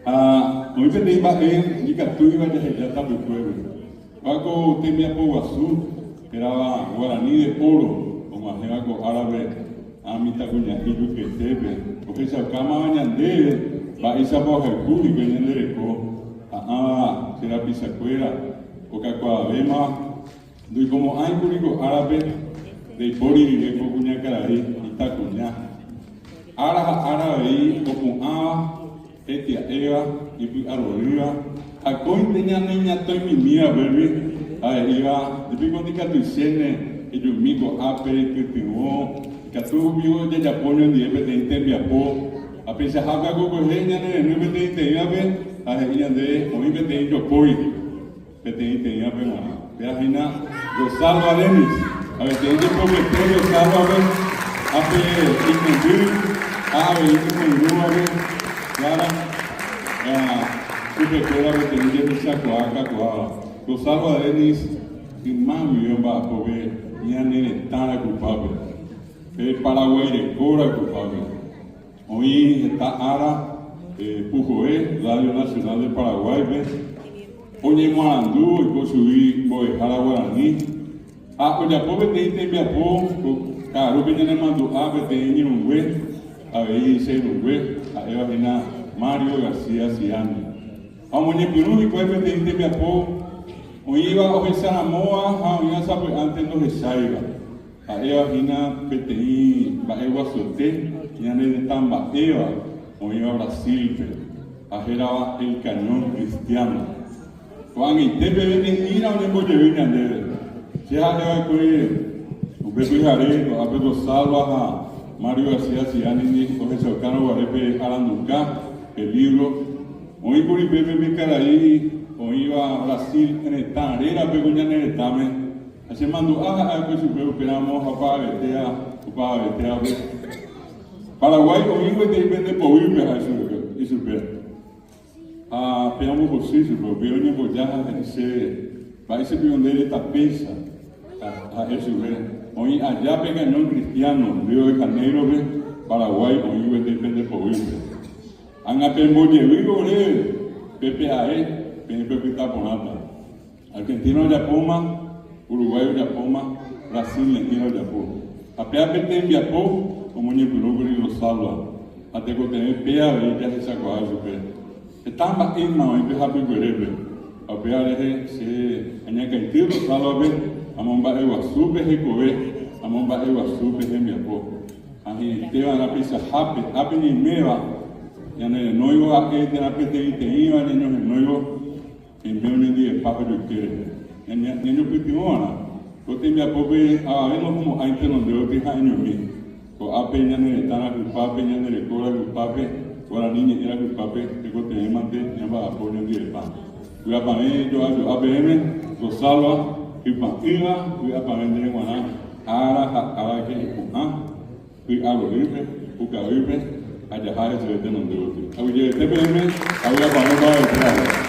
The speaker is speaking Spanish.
Hoy pedimos y Catuiba ya está mi pueblo. Paco temia Poguazú, que era guaraní de oro, como ajeaco árabe, a mitad cuñajillo que tebe, porque se acaba bañandere, va esa boja el público en el derecho, será pisacuera, o cacuabema, y como hay público árabe, de pori y de cuñacaraí, y tacuñá. Árabe, como etia eva, y fui arriba. A coin tenía niña toy mi mía, baby. Ahí iba, después cuando tu cene, y yo mico apere que tuvo, que tu vivo de Japón en día de interviapo, a pesar de que con ella no me te interviabe, a ella de hoy me te yo poi, que te interviabe más. Pero ahí nada, yo salvo a Denis, a ver, te digo porque yo salvo a ver, a ver, y con a ver, Clara, que queda que tenía esa coaca, los salvo a Denis y más bien va a poder ya ni tan culpable. El Paraguay de cobra culpable. Hoy está Ara, Pujoé, Radio Nacional de Paraguay, hoy Moandú y Cosuí, Boejara Guaraní. Oye, pobre te dice mi apo, claro que ya le mando a que te un güey, a ver, se un güey, a Eva Mario García Ciani. Vamos a Perú y cuál te dice mi apo, hoy iba a ofrecer a Moa, hoy ya sabe antes no se saiba. A Eva PTI, Baewa Soté, ya le están Baeva, hoy iba a Brasil, a Geraba el Cañón Cristiano. Juan y te ven ir a un embollevín a leer. Si ha de que un beso jaré, a Pedro Salva, a Mario García Ciani, profesor Cano Guarepe Aranducá, el libro. Hoy por el bebé Caraí, hoy iba a Brasil en el Tanarera, pero ya en el Tamen. Así mandó que su pueblo esperamos a para vetea, Paraguay, hoy iba a tener por ir a eso, pegamos por sí, pero ni por ya se va a ser pionero esta pesa a eso, hoy allá pegañón cristiano, Río de Janeiro, Paraguay, hoy iba a tener por ir. Han aprendido vivo, PPAE, Pepe Taponata. Argentino Yapoma, Uruguayo Yapoma, Brasil Latino Yapoma. A PAPT en Yapó, como en el Perú y los salva. A te contener PAE, ya se sacó a su pez. Están más inmados en Pejapi Guerrero. A PAE se añaca el tiro, salva, a Momba Eguazú, Pejecobe, a Momba Eguazú, Pejemiapó. A gente van a pisar happy ni meva. Ya no iba a que la PTI iba, no iba en medio de papá de que niño pitiona, porque mi apope a ver como hay que donde otros años mi, o a peña de tan culpable, peña de cobra culpable, o la niña era culpable, que te mante, ya va a poner de pan. Voy a poner yo a BM, lo salva, y partida, voy a poner de guaná, ahora que fui a lo libre, busca libre. Allá hay ese de donde otro. Oye, te pedimos, había para no